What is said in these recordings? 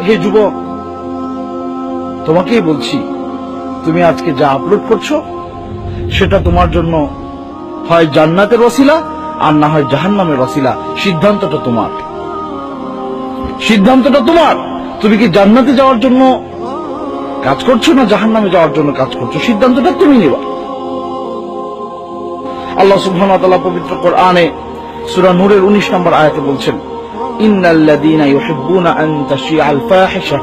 হে যুবক, তোমাকেই বলছি, তুমি আজকে যা আপলোড করছো সেটা তোমার জন্য হয় জান্নাতের ওসিলা আর না হয় জাহান্নামের ওসিলা। সিদ্ধান্তটা তোমার, সিদ্ধান্তটা তোমার। তুমি কি জান্নাতে যাওয়ার জন্য কাজ করছো না জাহান্নামে যাওয়ার জন্য কাজ করছো? সিদ্ধান্তটা তুমি নেবা। আল্লাহ সুবহানাহু ওয়া তাআলা পবিত্র কোরআনে সূরা নূরের 19 নম্বর আয়াতে বলছেন, ইন্নাল্লাযীনা ইউহিব্বুনা আন তাশিআল ফাহিশা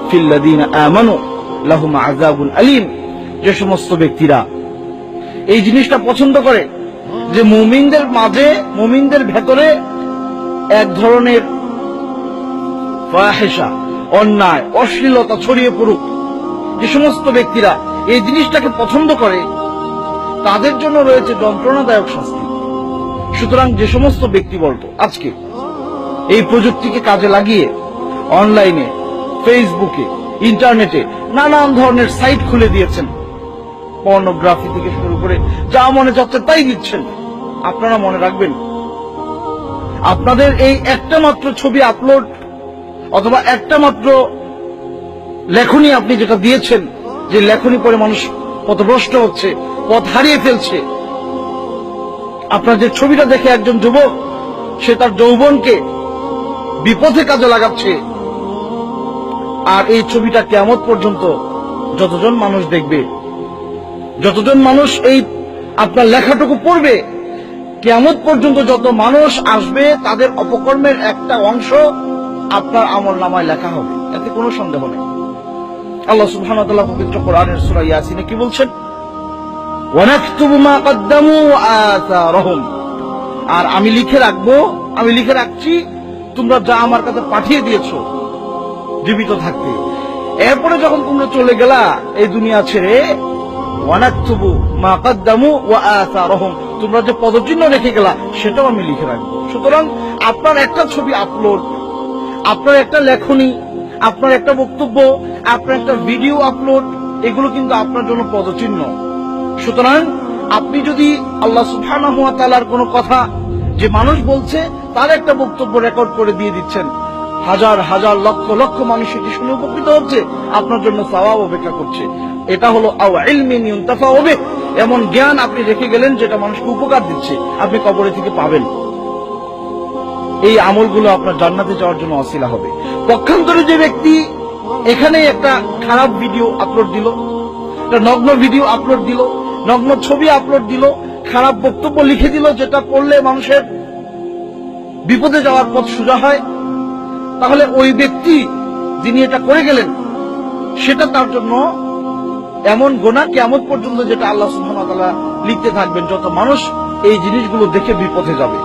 ফিল্লাযীনা আমানু লাহুম আযাবুন আলীম। যে সমস্ত ব্যক্তিরা এই জিনিসটা পছন্দ করে যে মুমিনদের মাঝে, মুমিনদের ভেতরে এক ধরনের ফাহিশা, অন্যায়, অশ্লীলতা ছড়িয়ে পড়ুক, যে সমস্ত ব্যক্তিরা এই জিনিসটাকে পছন্দ করে তাদের জন্য রয়েছে যন্ত্রণাদায়ক শাস্তি। সুতরাং যে সমস্ত ব্যক্তিবর্গ আজকে এই প্রযুক্তিকে কাজে লাগিয়ে অনলাইনে, ফেসবুকে, ইন্টারনেটে নানান ধরনের সাইট খুলে দিয়েছেন, পর্নোগ্রাফি থেকে শুরু করে যা মনে চাচ্ছে তাই দিচ্ছেন, আপনারা মনে রাখবেন, আপনাদের এই একটা মাত্র ছবি আপলোড অথবা একটা মাত্র লেখনী আপনি যেটা দিয়েছেন, যে লেখনী পরে মানুষ পথভ্রষ্ট হচ্ছে, পথ হারিয়ে ফেলছে, আপনার যে ছবিটা দেখে একজন যুবক সে তার যৌবনকে বিপথে কাজে লাগাচ্ছে, আর এই ছবিটা কিয়ামত পর্যন্ত যতজন মানুষ দেখবে, যতজন মানুষ এই আপনার লেখাটুকু পড়বে, কিয়ামত পর্যন্ত যত মানুষ আসবে তাদের অপকর্মের একটা অংশ আপনার আমলনামায় লেখা হবে, এতে কোনো সন্দেহ নেই। আল্লাহ সুবহানাহু ওয়া তাআলা পবিত্র কোরআনের সূরা ইয়াসিনে কি বলছেন? ওয়ানাকতুবু মা কদ্দামু ওয়া আসারহুম। আর আমি লিখে রাখবো, আমি লিখে রাখছি তোমরা যা আমার কাছে পাঠিয়ে দিয়েছো জীবিত থাকতে। এরপরে যখন তোমরা চলে গেলা এই দুনিয়া ছেড়ে, ওয়ানাকতুবু মা কদ্দামু ওয়া আসারহুম, তোমরা যে পদচিহ্ন রেখে গেলা সেটাও আমি লিখে রাখবো। সুতরাং আপনার একটা ছবি আপলোড, আপনার একটা লেখনী, আপনার একটা বক্তব্য, আপনার একটা ভিডিও আপলোড, এগুলো কিন্তু আপনার জন্য পদচিহ্ন। সুতরাং আপনি যদি আল্লাহ সুবহানাহু ওয়া তাআলার কোনো কথা যে মানুষ বলছে তার একটা বক্তব্য রেকর্ড করে দিয়ে দিচ্ছেন, হাজার হাজার লক্ষ লক্ষ মানুষ এটি শুনে উপকৃত হচ্ছে, আপনার জন্য সওয়াব অপেক্ষা করছে। এটা হলো আও ইলমিন ইউনতাফাউ বিহি, এমন জ্ঞান আপনি রেখে গেলেন যেটা মানুষকে উপকার দিচ্ছে, আপনি কবরে থেকে পাবেন। এই আমলগুলো আপনার জান্নাতে যাওয়ার জন্য ওসিলা হবে। পক্ষান্তরে যে ব্যক্তি এখানে একটা খারাপ ভিডিও আপলোড দিল, একটা নগ্ন ভিডিও আপলোড দিল, নগ্ন ছবি আপলোড দিল, খারাপ বক্তব্য লিখে দিল যেটা পড়লে মানুষের বিপদে যাওয়ার পথ সোজা হয়, তাহলে ওই ব্যক্তি যিনি এটা করে গেলেন সেটা তার জন্য এমন গুনাহ কিয়ামত পর্যন্ত, যেটা আল্লাহ সুবহানাহু ওয়া তাআলা লিখতে থাকবেন। যত মানুষ এই জিনিসগুলো দেখে বিপদে যাবে,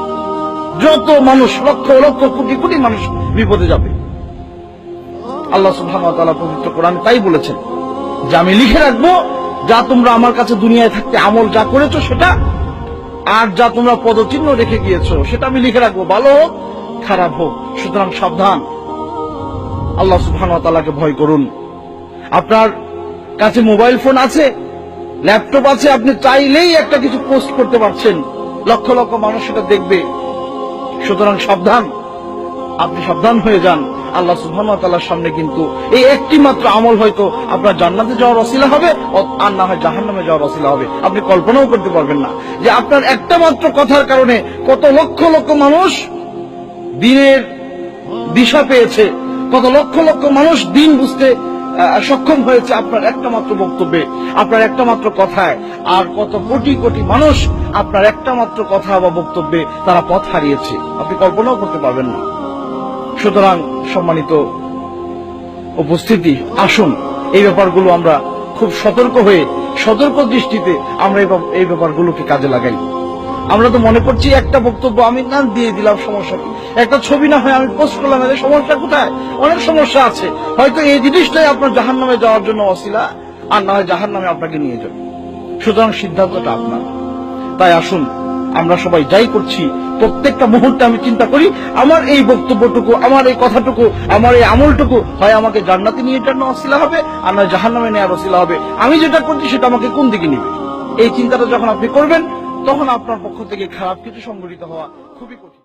যত মানুষ, লক্ষ লক্ষ কোটি কোটি মানুষ বিপদে যাবে। আল্লাহ সুবহানাহু ওয়া তাআলা পবিত্র কোরআনে তাই বলেছেন যে আমি লিখে রাখবো যা তোমরা আমার কাছে দুনিয়ায় থাকতে আমল যা করেছো সেটা, আর যা তোমরা পদচিহ্ন রেখে গিয়েছো সেটা আমি লিখে রাখবো, ভালো হোক খারাপ হোক। সুতরাং সাবধান, আল্লাহ সুবহানাহু ওয়া তাআলাকে ভয় করুন। আপনার কাছে মোবাইল ফোন আছে, ল্যাপটপ আছে, আপনি চাইলেই একটা কিছু পোস্ট করতে পারছেন, লক্ষ লক্ষ মানুষ সেটা দেখবে। সুতরাং সাবধান, আপনি সাবধান হয়ে যান। আল্লাহ সুবহানাহু ওয়া তাআলার সামনে কিন্তু এই একটি মাত্র আমল হয়তো আপনার জান্নাতে যাওয়ার ওসিলা হবে, আর না হয় জাহান্নামে যাওয়ার ওসিলা হবে। আপনি কল্পনাও করতে পারবেন না যে আপনার একটা মাত্র কথার কারণে কত লক্ষ লক্ষ মানুষ দিনের দিশা পেয়েছে, কত লক্ষ লক্ষ মানুষ দিন বুঝতে সক্ষম হয়েছে আপনার একটা মাত্র বক্তব্যে, আপনার একটা মাত্র কথায়, আর কত কোটি কোটি মানুষ আপনার একটা মাত্র কথা বা বক্তব্যে তারা পথ হারিয়েছে, আপনি কল্পনাও করতে পারবেন না। সুতরাং সম্মানিত উপস্থিতি, আসুন এই ব্যাপারগুলো আমরা খুব সতর্ক হয়ে, সতর্ক দৃষ্টিতে আমরা এই ব্যাপারগুলোকে কাজে লাগাই। আমরা তো মনে করছি একটা বক্তব্য আমি না দিয়ে দিলাম, সমস্যা কি? একটা ছবি না হয় আমি পোস্ট করলাম, এদের সমস্যা কোথায়? অনেক সমস্যা আছে। হয়তো এই জিনিসটাই আপনার জাহান্নামে যাওয়ার জন্য ওসিলা, আর না হয় জাহান্নামে আপনাকে নিয়ে যাবে। সুতরাং সিদ্ধান্তটা আপনার। তাই আসুন আমরা সবাই যাই করছি প্রত্যেকটা মুহূর্তে আমি চিন্তা করি আমার এই বক্তব্যটুকু, আমার এই কথাটুকু, আমার এই আমলটুকু হয় আমাকে জান্নাতে নিয়ে যাওয়ার ওসিলা হবে, আর নয় জাহান্নামে নেওয়ার ওসিলা হবে। আমি যেটা করছি সেটা আমাকে কোন দিকে নিবে, এই চিন্তাটা যখন আপনি করবেন তখন আপনার পক্ষ থেকে খারাপ কিছু সংঘটিত হওয়া খুবই কঠিন।